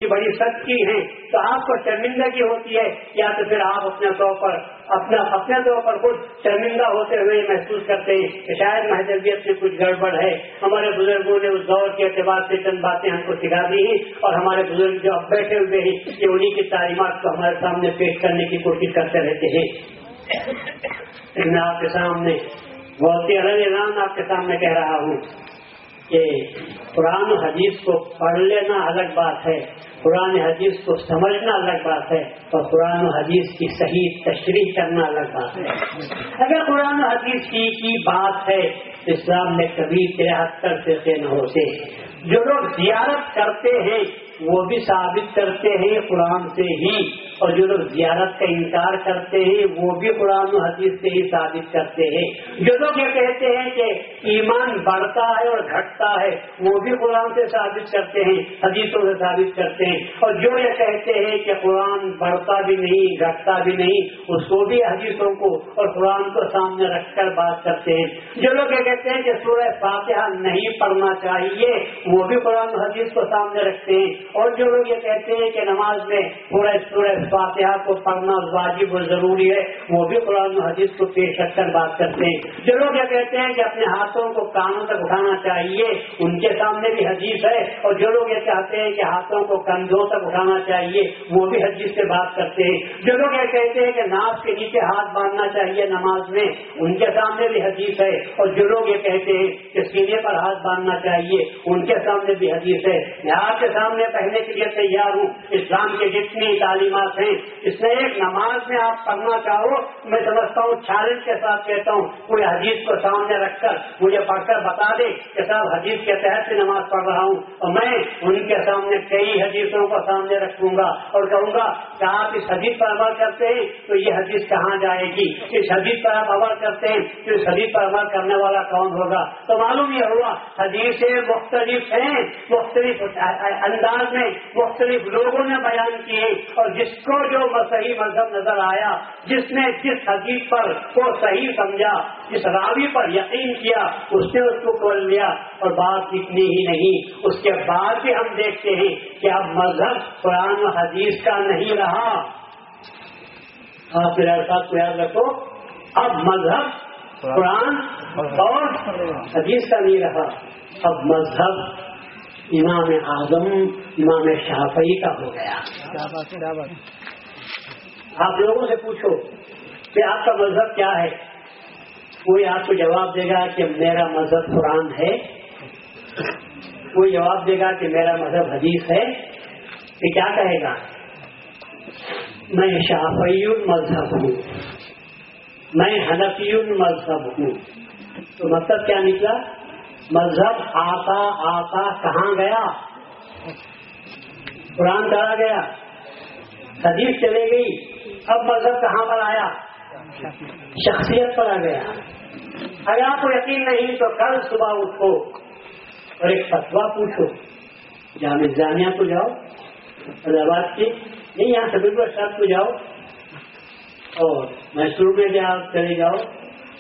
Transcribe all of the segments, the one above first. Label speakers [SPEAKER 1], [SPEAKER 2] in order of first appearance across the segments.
[SPEAKER 1] بڑی سختی ہیں تو آپ کو شرمندگی ہوتی ہے، یا تو پھر آپ اپنے طور پر خود شرمندہ ہوتے ہوئے محسوس کرتے ہیں کہ شاید مہذبیت میں کچھ گڑبڑ ہے. ہمارے بزرگوں نے اس دور کے اعتبار سے چند باتیں ہم کو سکھا دی ہیں، اور ہمارے بزرگ جو اب بیٹھے ہوئے ہیں یہ انہی کی تعلیمات کو ہمارے سامنے پیش کرنے کی کوشش کرتے رہتے ہیں. میں آپ کے سامنے بہت ہی الگ اعلان آپ کے سامنے کہہ رہا ہوں کہ قرآن و حدیث کو پڑھ لینا الگ بات ہے، قرآن حدیث کو سمجھنا الگ بات ہے، اور قرآن و حدیث کی صحیح تشریح کرنا الگ بات ہے. اگر قرآن و حدیث کی بات ہے اسلام میں کبھی 73 فرقے نہ ہوتے. جو لوگ زیارت کرتے ہیں وہ بھی ثابت کرتے ہیں قرآن سے ہی، اور جو لوگ زیارت کا انکار کرتے ہیں وہ بھی قرآن و حدیث سے ہی ثابت کرتے ہیں. جو لوگ یہ کہتے ہیں کہ ایمان بڑھتا ہے اور گھٹتا ہے وہ بھی قرآن سے ثابت کرتے ہیں، حدیثوں سے ثابت کرتے ہیں. اور جو یہ کہتے ہیں کہ قرآن بڑھتا بھی نہیں گھٹتا بھی نہیں اس کو بھی حدیثوں کو اور قرآن کو سامنے رکھ کر بات کرتے ہیں. جو لوگ یہ کہتے ہیں کہ سورہ فاتحہ نہیں پڑھنا چاہیے وہ بھی قرآن و حدیث کو سامنے رکھتے ہیں. اور جو لوگ یہ کہتے ہیں کہ نماز میں پورا سورہ فاتحہ کو پڑھنا واجب و ضروری ہے وہ بھی قرآن و حدیث کو پیش رکھ کر بات کرتے ہیں. جو لوگ یہ کہتے ہیں کہ اپنے ہاتھوں کو کانوں تک اٹھانا چاہیے ان کے سامنے بھی حدیث ہے. اور جو لوگ یہ چاہتے ہیں کہ ہاتھوں کو کندھوں تک اٹھانا چاہیے وہ بھی حدیث سے بات کرتے ہیں. جو لوگ یہ کہتے ہیں کہ ناف کے نیچے ہاتھ باندھنا چاہیے نماز میں ان کے سامنے بھی حدیث ہے. اور جو لوگ یہ کہتے ہیں کہ سینے پر ہاتھ باندھنا چاہیے ان کے سامنے بھی حدیث ہے. میں آپ کے سامنے پڑھنے کے لیے تیار ہوں. اسلام کے جتنی تعلیمات ہیں اس میں ایک نماز میں آپ پڑھنا چاہو میں سمجھتا ہوں چیلنج کے ساتھ کہتا ہوں کوئی حدیث کو سامنے رکھ کر مجھے پڑھ کر بتا دے کہ صاحب حدیث کے تحت سے نماز پڑھ رہا ہوں، اور میں ان کے سامنے کئی حدیثوں کو سامنے رکھوں گا اور کہوں گا کہ آپ اس حدیث پر عمل کرتے ہیں تو یہ حدیث کہاں جائے گی، اس حدیث پر آپ عمل کرتے ہیں تو اس حدیث پر عمل کرنے والا کون ہوگا. تو معلوم یہ ہوا حدیثیں مختلف ہیں، مختلف انداز میں مختلف لوگوں نے بیان کیے، اور جس کو جو صحیح مذہب نظر آیا، جس نے جس حدیث پر کو صحیح سمجھا، جس راوی پر یقین کیا اس نے اس کو کھول لیا. اور بات اتنی ہی نہیں، اس کے بعد بھی ہم دیکھتے ہیں کہ اب مذہب قرآن و حدیث کا نہیں رہا. آپ میرے ساتھ کو یاد رکھو، اب مذہب قرآن اور حدیث کا نہیں رہا، اب مذہب امام اعظم امام شافعی کا ہو گیا. آپ لوگوں سے پوچھو کہ آپ کا مذہب کیا ہے، کوئی آپ کو جواب دے گا کہ میرا مذہب قرآن ہے، کوئی جواب دے گا کہ میرا مذہب حدیث ہے. کہ کیا کہے گا میں شافعی مذہب ہوں، میں حنفی مذہب ہوں. تو مطلب کیا نکلا؟ مذہب آتا آتا کہاں گیا؟ قرآن چلا گیا، حدیث چلے گئی، اب مذہب کہاں پر آیا؟ شخصیت پر آ گیا. اگر آپ کو یقین نہیں تو کل صبح اٹھو اور ایک فتویٰ پوچھو، جامع جامعہ کو جاؤ حیدر آباد کی، نہیں یہاں سے بالکل شاید کو جاؤ اور میسور میں چلے جاؤ،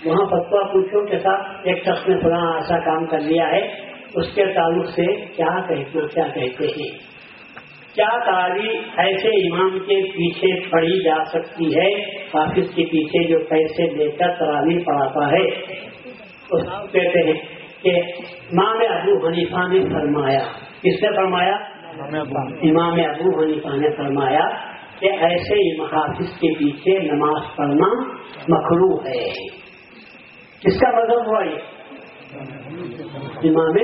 [SPEAKER 1] وہاں فتویٰ پوچھو کہ صاحب ایک شخص نے فلاں ایسا کام کر لیا ہے، اس کے تعلق سے کیا کہتے ہیں، کیا تعریف ایسے امام کے پیچھے پڑھی جا سکتی ہے، حافظ کے پیچھے جو پیسے لے کر تراویح پڑھاتا ہے. اس کہتے ہیں کہ امام ابو حنیفہ نے فرمایا. کس نے فرمایا؟ امام ابو حنیفہ نے فرمایا کہ ایسے حافظ کے پیچھے نماز پڑھنا مکروہ ہے. کس کا مذہب ہوا یہ؟ امام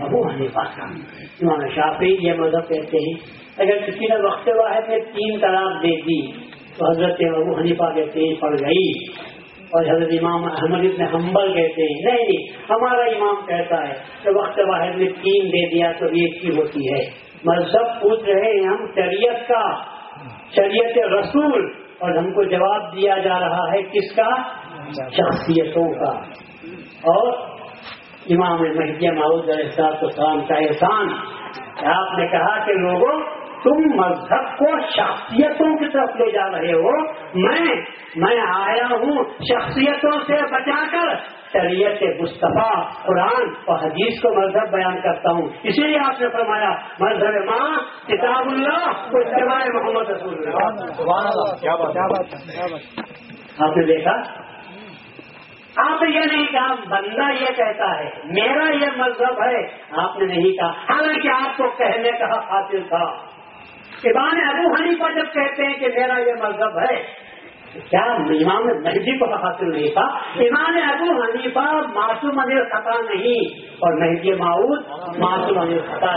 [SPEAKER 1] ابو حنیفہ کا. امام شافعی یہ مذہب کہتے ہیں اگر کسی نے وقت واحد میں 3 طلاق دے دی تو حضرت ابو حنیفہ کہتے ہیں پڑ گئی، اور حضرت امام احمد بن حنبل کہتے ہیں نہیں ہمارا امام کہتا ہے کہ وقت واحد میں 3 دے دیا تو 1 کی ہوتی ہے. مذہب پوچھ رہے ہیں ہم شریعت کا، شریعت رسول، اور ہم کو جواب دیا جا رہا ہے کس کا؟ شخصیتوں کا. اور امام مہدی موعود علیہ السلام کا احسان، آپ نے کہا کہ لوگوں تم مذہب کو شخصیتوں کی طرف لے جا رہے ہو، میں آیا ہوں شخصیتوں سے بچا کر شریعت مصطفیٰ قرآن اور حدیث کو مذہب بیان کرتا ہوں. اسی لیے آپ نے فرمایا مذہب ماں کتاب اللہ و اتباع محمد رسول اللہ.
[SPEAKER 2] سبحان اللہ. کیا بات.
[SPEAKER 1] آپ نے دیکھا، آپ نے یہ نہیں کہا بندہ یہ کہتا ہے میرا یہ مذہب ہے، آپ نے نہیں کہا، حالانکہ آپ کو کہنے کا حاصل تھا. امام ابو حنیفہ جب کہتے ہیں کہ میرا یہ مذہب ہے، کیا امام مہدی کو حاصل نہیں تھا؟ امام ابو حنیفہ معصوم عن الخطا نہیں اور مہدی موعود معصوم عن الخطا.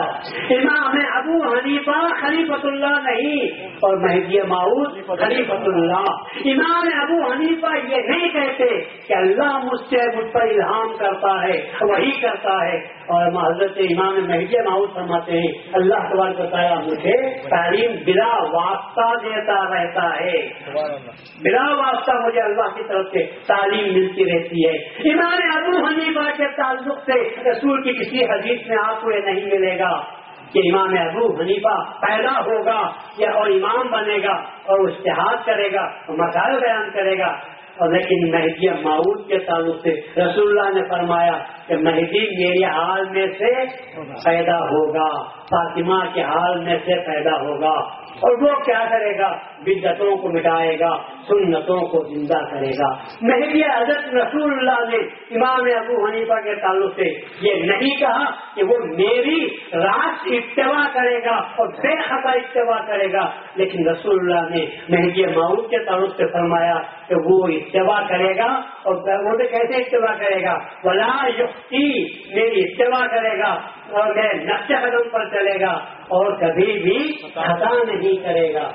[SPEAKER 1] امام ابو حنیفہ خلیفۃ اللہ نہیں اور مہدی موعود خلیفۃ اللہ. امام ابو حنیفہ یہ نہیں کہتے کہ اللہ مجھ پر الہام کرتا ہے، وہی کرتا ہے، اور حضرت امام مہدی موعود فرماتے ہیں اللہ تبارک و تعالیٰ مجھے تعلیم بلا واسطہ دیتا رہتا ہے، بلا واسطہ مجھے اللہ کی طرف سے تعلیم ملتی رہتی ہے. امام ابو حنیفہ کے تعلق سے رسول کی کسی حدیث میں آپ کو یہ نہیں ملے گا کہ امام ابو حنیفہ پیدا ہوگا یا اور امام بنے گا اور اجتہاد کرے گا اور مسائل بیان کرے گا. اور لیکن مہدی موعود کے تعلق سے رسول اللہ نے فرمایا کہ مہدی میرے حال میں سے پیدا ہوگا، فاطمہ کے حال میں سے پیدا ہوگا، اور وہ کیا کرے گا؟ بدعتوں کو مٹائے گا، سنتوں کو زندہ کرے گا. مہدی حضرت رسول اللہ نے امام ابو حنیفہ کے تعلق سے یہ نہیں کہا کہ وہ میری راست اتباع کرے گا اور بے خطا اتباع کرے گا، لیکن رسول اللہ نے مہدی موعود کے تعلق سے فرمایا کہ وہ اتباع کرے گا. اور وہ کیسے اتباع کرے گا؟ ولا یخطی، میری اتباع کرے گا اور میں نقش قدم پر چلے گا اور کبھی بھی خطا نہیں کرے گا.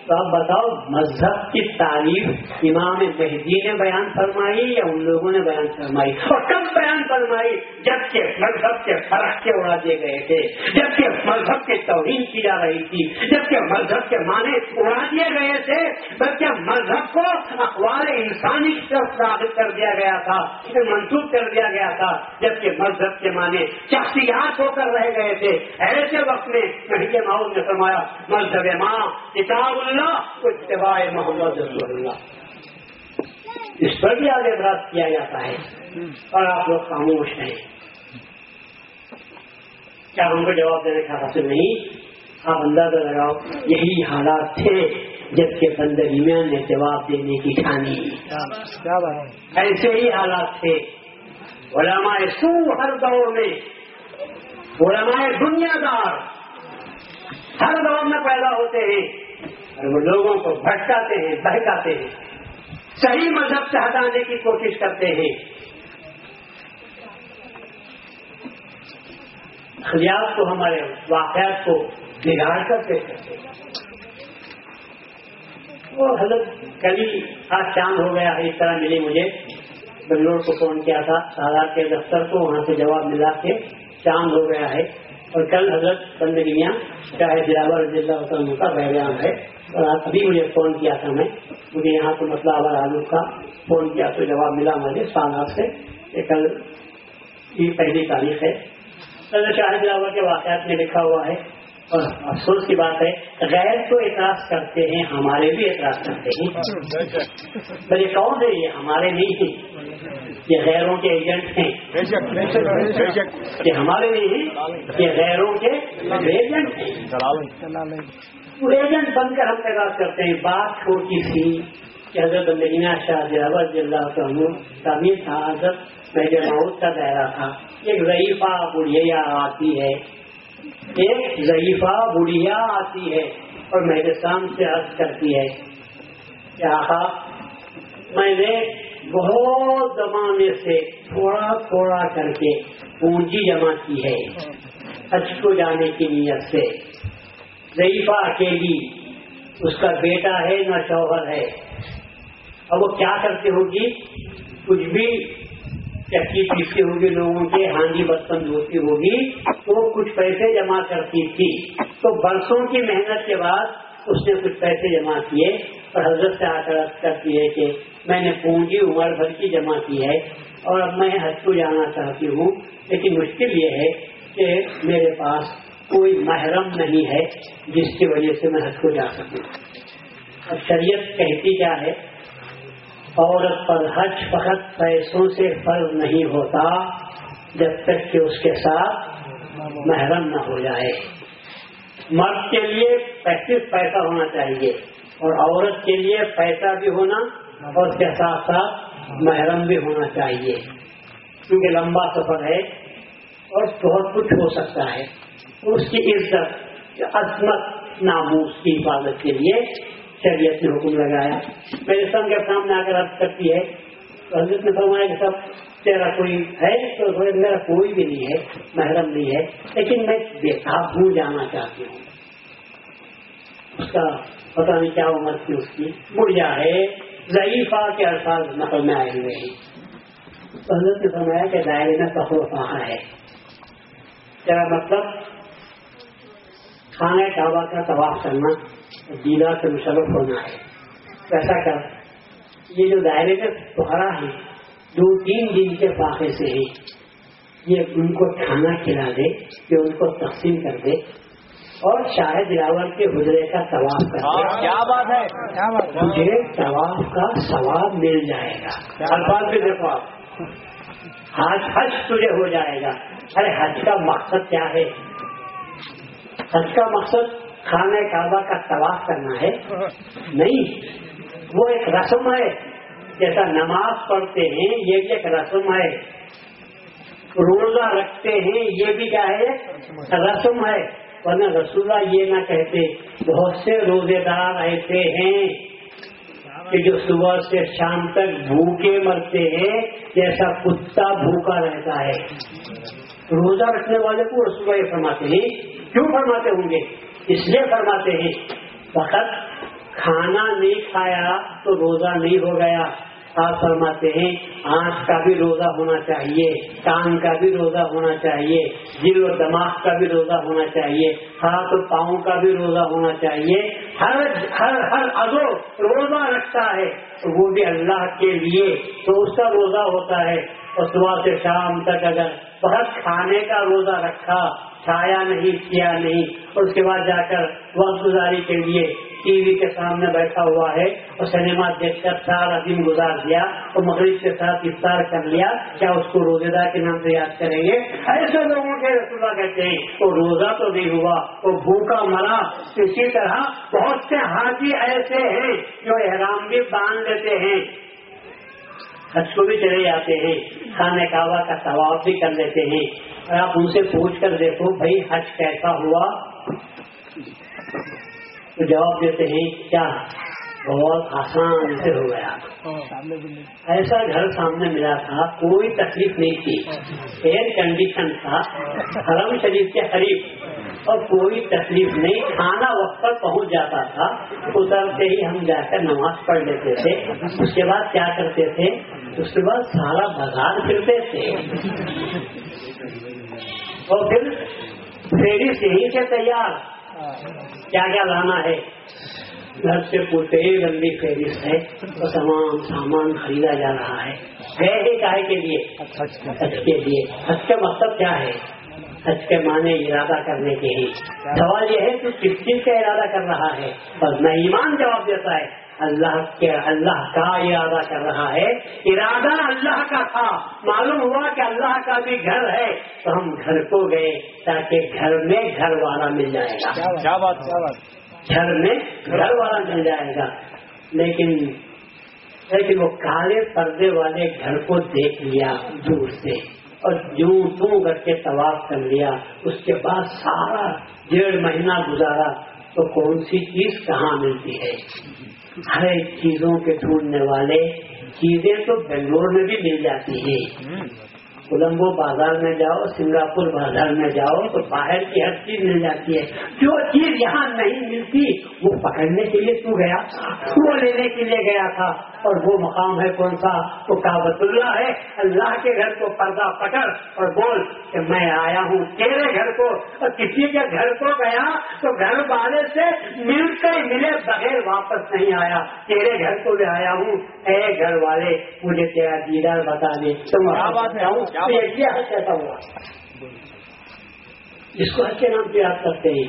[SPEAKER 1] تو آپ بتاؤ مذہب کی تعریف امام مہدی نے بیان فرمائی یا ان لوگوں نے بیان فرمائی؟ اور کب بیان فرمائی؟ جبکہ مذہب کے فرق کے اڑا دیے گئے تھے، جبکہ مذہب کی توہین کی جا رہی تھی، جبکہ مذہب کے معنی اڑا دیے گئے تھے، بلکہ مذہب کو اقوال انسانی کی طرف ثابت کر دیا گیا تھا، منسوخ کر دیا گیا تھا، جبکہ مذہب کے معنی شخصیات ہو کر رہ گئے تھے. ایسے وقت میں مہدی موعود نے فرمایا مذہب ماں کتاب اللہ اتباع محمد رسول اللہ. اس پر بھی آج اعتراض کیا جاتا ہے اور آپ لوگ خاموش ہیں. کیا ہم کو جواب دینے کا حاصل نہیں؟ آپ اندازہ لگاؤ یہی حالات تھے جبکہ بندگیوں نے جواب دینے کی ٹھانی. ایسے ہی حالات تھے. علماء سو ہر دور میں، علماء دنیا دار ہر دور میں پیدا ہوتے ہیں اور وہ لوگوں کو بھٹکاتے ہیں، بہکاتے ہیں، صحیح مذہب سے ہٹانے کی کوشش کرتے ہیں. خیالات کو، ہمارے واقعات کو بگاڑ کر پیش کرتے ہیں. وہ حضرت کبھی آج شام ہو گیا ہے، اس طرح ملی مجھے، بنگلور کو فون کیا تھا سادات کے دفتر کو، وہاں سے جواب ملا کہ شام ہو گیا ہے اور کل حضرت بندگیاں چاہے دلاور رضی اللہ عنہ کا بیان ہے. اور ابھی مجھے فون کیا تھا، مجھے یہاں کو مسئلہ آباد آلو کا فون کیا تو جواب ملا مجھے سادات سے کہ کل کی پہلی تاریخ ہے. شاہ دلاور کے واقعات میں لکھا ہوا ہے. اور افسوس کی بات ہے غیر تو اعتراض کرتے ہیں، ہمارے بھی اعتراض کرتے ہیں. پر یہ کون ہے؟ یہ ہمارے نہیں ہیں، یہ غیروں کے ایجنٹ ہیں. یہ ہمارے نہیں ہیں، یہ غیروں کے ایجنٹ ہیں. وہ ایجنٹ بن کر ہم اعتراض کرتے ہیں. بات چھوٹی سی کہ حضرت مدینہ شاہ دلاور رضی اللہ عنہ کا بھی تھا، حضرت مہدی موعود کا دائرہ تھا. ایک ضعیفہ بڑھیا آتی ہے، ایک ضعیفہ بڑھیا آتی ہے اور میرے سامنے سے عرض کرتی ہے کہ آقا میں نے بہت زمانے سے تھوڑا تھوڑا کر کے پونجی جمع کی ہے حج کو جانے کی نیت سے. ضعیفہ اکیلی، اس کا بیٹا ہے نہ شوہر ہے، اور وہ کیا کرتے ہوگی؟ کچھ بھی چکی پیستی ہوگی لوگوں کے، ہانڈی برتن دھوتی ہوگی، تو وہ کچھ پیسے جمع کرتی تھی. تو برسوں کی محنت کے بعد اس نے کچھ پیسے جمع کیے اور حضرت سے آ کر عرض کرتی ہے کہ میں نے پونجی عمر بھر کی جمع کی ہے اور اب میں حج کو جانا چاہتی ہوں، لیکن مشکل یہ ہے کہ میرے پاس کوئی محرم نہیں ہے جس کی وجہ سے میں حج کو جا سکوں. اب شریعت کہتی کیا ہے؟ عورت پر حج فقط پیسوں سے فرض نہیں ہوتا جب تک کہ اس کے ساتھ محرم نہ ہو جائے. مرد کے لیے 35 پیسہ ہونا چاہیے اور عورت کے لیے پیسہ بھی ہونا اور اس کے ساتھ ساتھ محرم بھی ہونا چاہیے، کیونکہ لمبا سفر ہے اور بہت کچھ ہو سکتا ہے. اس کی عزت عظمت ناموس کی حفاظت کے لیے شریعت نے حکم لگایا. میرے سب کے سامنے آ کر عرض کرتی ہے تو حضرت نے فرمایا کہ سب تیرا کوئی ہے؟ تو میرا کوئی بھی نہیں ہے، محرم نہیں ہے، لیکن میں بےتاب ہوں، جانا چاہتی ہوں. اس کا پتہ نہیں کیا عمر تھی، اس کی بڑھیا ہے، ضعیفہ کے الفاظ نقل میں آئے ہوئے ہیں. تو حضرت نے فرمایا کہ دائرے میں تخوفہ ہے. تیرا مطلب خانہ کعبہ کا طواف کرنا، دیدار سے مشرف ہونا ہے. ایسا کر، یہ جو دائرے میں پہرا ہے 2-3 دن کے فاقے سے ہیں، یہ ان کو کھانا کھلا دے، یہ ان کو تقسیم کر دے اور شاہ دلاور کے حجرے کا طواف کر دے.
[SPEAKER 2] کیا بات ہے،
[SPEAKER 1] مجھے طواف کا ثواب مل جائے گا. الفاظ بھی دیکھو آپ، حج تجھے ہو جائے گا. ارے حج کا مقصد کیا ہے؟ حج کا مقصد خانہ کعبہ کا طواف کرنا ہے نہیں، وہ ایک رسم ہے. جیسا نماز پڑھتے ہیں یہ بھی ایک رسم ہے، روزہ رکھتے ہیں یہ بھی کیا ہے؟ رسم ہے. ورنہ رسول اللہ یہ نہ کہتے. بہت سے روزے دار ایسے ہیں کہ جو صبح سے شام تک بھوکے مرتے ہیں جیسا کتا بھوکا رہتا ہے. روزہ رکھنے والے کو رسول اللہ یہ فرماتے ہیں. کیوں فرماتے ہوں گے؟ اس لیے فرماتے ہیں فقط کھانا نہیں کھایا تو روزہ نہیں ہو گیا. آپ فرماتے ہیں آنکھ کا بھی روزہ ہونا چاہیے، کان کا بھی روزہ ہونا چاہیے، دل و دماغ کا بھی روزہ ہونا چاہیے، ہاتھ و پاؤں کا بھی روزہ ہونا چاہیے. ہر عضو روزہ رکھتا ہے وہ بھی اللہ کے لیے، تو اس کا روزہ ہوتا ہے. اور صبح سے شام تک اگر بہت کھانے کا روزہ رکھا، کھایا نہیں کیا نہیں، اور اس کے بعد جا کر وقت گزاری کے لیے ٹی وی کے سامنے بیٹھا ہوا ہے اور سنیما دیکھ کر سارا دن گزار دیا اور مغرب کے ساتھ افطار کر لیا، کیا اس کو روزے دار کے نام سے یاد کریں گے؟ ایسے لوگوں کے رسول اللہ کہتے ہیں وہ روزہ تو نہیں ہوا، وہ بھوکا مرا. اسی طرح بہت سے حاجی ایسے ہیں جو احرام بھی باندھ لیتے ہیں، حج کو بھی چلے جاتے ہیں، خانہ کعبہ کا طواف بھی کر لیتے ہیں. اور آپ ان سے پوچھ کر دیکھو بھائی حج کیسا ہوا، تو جواب دیتے ہیں کیا بہت آسان سے ہو گیا. ایسا گھر سامنے ملا تھا، کوئی تکلیف نہیں تھی، ایئر کنڈیشن تھا، حرم شریف کے قریب، اور کوئی تکلیف نہیں. کھانا وقت پر پہنچ جاتا تھا، اترتے ہی ہم جا کر نماز پڑھ لیتے تھے. اس کے بعد کیا کرتے تھے؟ اس کے بعد سارا بازار پھرتے تھے اور پھر فیری سے ہی سے تیار کیا کیا لانا ہے. گھر سے پوچھتے ہی لمبی فہرست ہے تو تمام سامان خریدا جا رہا ہے. گئے کاہے کے لیے؟ حج کے لیے. حج کا مقصد کیا ہے؟ حج کے معنی ارادہ کرنے کے ہی. سوال یہ ہے کہ کس چیز کا ارادہ کر رہا ہے؟ بس میں ایمان جواب دیتا ہے اللہ کا ارادہ کر رہا ہے. ارادہ اللہ کا تھا، معلوم ہوا کہ اللہ کا بھی گھر ہے تو ہم گھر کو گئے تاکہ گھر میں گھر والا مل جائے گا.
[SPEAKER 2] کیا بات،
[SPEAKER 1] گھر میں گھر والا مل جائے گا. لیکن وہ کالے پردے والے گھر کو دیکھ لیا دور سے اور یوں کر کے طواف کر لیا. اس کے بعد سارا 1.5 مہینہ گزارا تو کون سی چیز کہاں ملتی ہے؟ ہر ایک چیزوں کے ڈھونڈنے والے چیزیں تو بنگلور میں بھی مل جاتی ہیں. کولمبو بازار میں جاؤ، سنگاپور بازار میں جاؤ تو باہر کی ہر چیز مل جاتی ہے. جو چیز یہاں نہیں ملتی وہ پکڑنے کے لیے تو گیا، وہ لینے کے لیے گیا تھا. اور وہ مقام ہے کون سا؟ وہ کعبۃ اللہ ہے. اللہ کے گھر کو پردہ پکڑ اور بول کہ میں آیا ہوں تیرے گھر کو. اور کسی کے گھر کو گیا تو گھر والے سے ملتے ملے بغیر واپس نہیں آیا. تیرے گھر کو بھی آیا ہوں، اے گھر والے مجھے تیرا دیدار بتا دے. تم کیسا ہوا؟ جس کو حج کے نام سے یاد کرتے ہیں.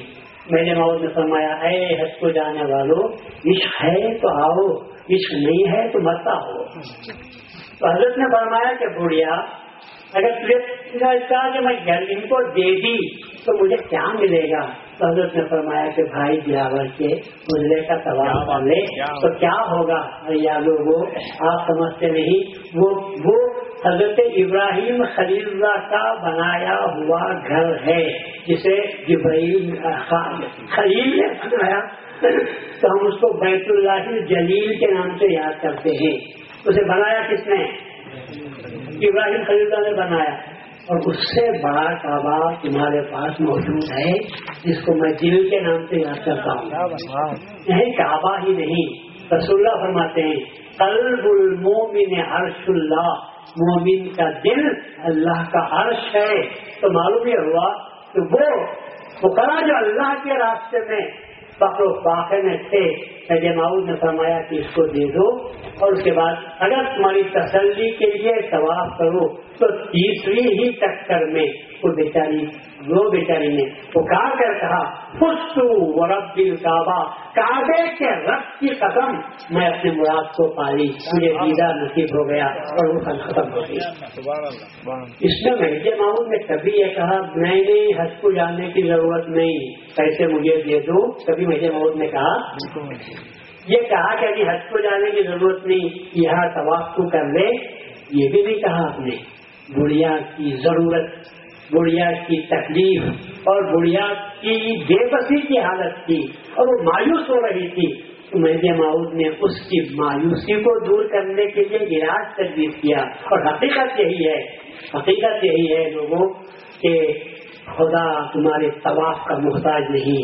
[SPEAKER 1] میرے موت نے فرمایا اے حج کو جانے والوں، عشق ہے تو آؤ، عشق نہیں ہے تو مت آؤ. تو حضرت نے فرمایا کہ بوڑھیا اگر تجھے کہا کہ میں ان کو دے دی تو مجھے کیا ملے گا؟ تو حضرت نے فرمایا کہ بھائی دلاور کے مجرے کا طواف کر لے تو کیا ہوگا. یا لوگوں آپ سمجھتے نہیں، وہ حضرت ابراہیم خلیل اللہ کا بنایا ہوا گھر ہے جسے جبرائیل خلیل نے بنایا، تو ہم اس کو بیت اللہ جلیل کے نام سے یاد کرتے ہیں. اسے بنایا کس نے؟ ابراہیم خلیل اللہ نے بنایا. اور اس سے بڑا کعبہ تمہارے پاس موجود ہے جس کو میں دل کے نام سے یاد کرتا ہوں. نہیں کعبہ ہی نہیں، رسول اللہ فرماتے ہیں قلب المومن عرش اللہ، مومن کا دل اللہ کا عرش ہے. تو معلوم یہ ہوا کہ وہ فقراء جو اللہ کے راستے میں فقر و فاقے میں تھے، معود نے فرمایا کہ اس کو دے دو، اور اس کے بعد اگر تمہاری تسلی کے لیے طواف کرو تو تیسری ہی ٹکر میں وہ بیچاری نے پکار کر کہا فستو ورب الکعبہ، کعبے کے رب کی قسم میں اپنے مراد کو پالی، مجھے دیدار نصیب ہو گیا اور وہ ختم ہو گئی. اس میں مہدی معود نے کبھی یہ کہا نہیں حج کو جانے کی ضرورت نہیں، پیسے مجھے دے دو. کبھی مہدی معود نے کہا یہ کہا کہ ابھی حج کو جانے کی ضرورت نہیں، یہاں طواف کو کر لے، یہ بھی نہیں کہا آپ نے. بڑھیا کی ضرورت، بڑھیا کی تکلیف اور بڑھیا کی بے بسی کی حالت تھی اور وہ مایوس ہو رہی تھی. تو مہدی معود نے اس کی مایوسی کو دور کرنے کے لیے علاج تجویز کیا. اور حقیقت یہی ہے لوگوں کہ خدا تمہارے طواف کا محتاج نہیں،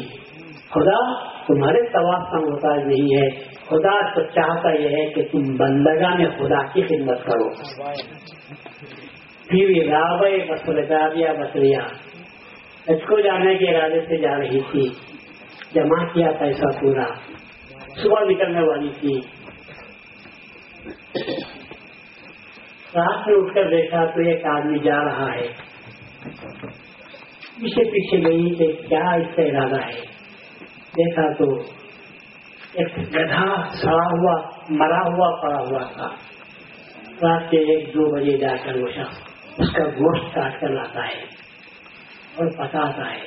[SPEAKER 1] خدا تمہارے طواف کا محتاج نہیں ہے. خدا تو چاہتا یہ ہے کہ تم بندگان خدا کی خدمت کرو. پھر راوے بسریا حج کو جانے کے ارادے سے جا رہی تھی، جمع کیا پیسہ پورا، صبح نکلنے والی تھی. رات میں اٹھ کر دیکھا تو ایک آدمی جا رہا ہے، پیچھے گئی کہ کیا اس کا ارادہ ہے. دیکھا تو ایک گدھا سڑا ہوا مرا ہوا پڑا ہوا تھا. رات کے 1-2 بجے جا کر وہ شخص اس کا گوشت کاٹ کر لاتا ہے اور پکاتا ہے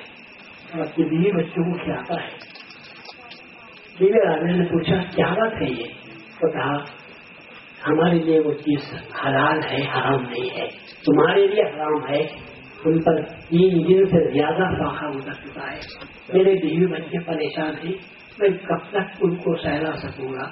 [SPEAKER 1] اور اپنی بیوی بچوں کو کھلاتا ہے. بیوی راجا نے پوچھا کیا بات ہے یہ؟ تو کہا ہمارے لیے وہ چیز حلال ہے، حرام نہیں ہے. تمہارے لیے حرام ہے، ان پر 3 دن سے زیادہ فاقہ گزر چکا ہے. میرے بیوی بچے پریشان ہیں، میں کب تک ان کو سہلا سکوں گا.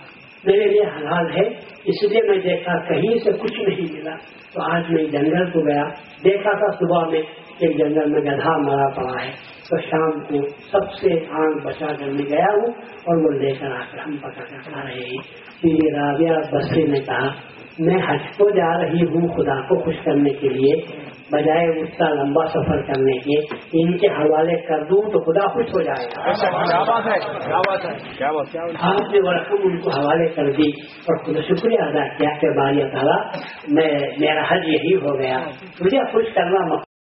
[SPEAKER 1] میرے لیے حلال ہے، اس لیے میں دیکھا کہیں سے کچھ نہیں ملا تو آج میں جنگل کو گیا، دیکھا تھا صبح میں ایک جنگل میں گدھا مرا پڑا ہے، تو شام کو سب سے آنکھ بچا کر میں گیا ہوں اور وہ لے کر آ کر ہم پکا کر کھا رہے ہیں. پھر رابعہ بصری نے کہا میں حج کو جا رہی ہوں خدا کو خوش کرنے کے لیے، بجائے اس کا لمبا سفر کرنے کے ان کے حوالے کر دوں تو خدا خوش ہو جائے گا. آپ نے ورقم ان کو حوالے کر دی اور خدا شکریہ ادا کیا کہ باری تعالیٰ میرا حج یہی ہو گیا، مجھے خوش کرنا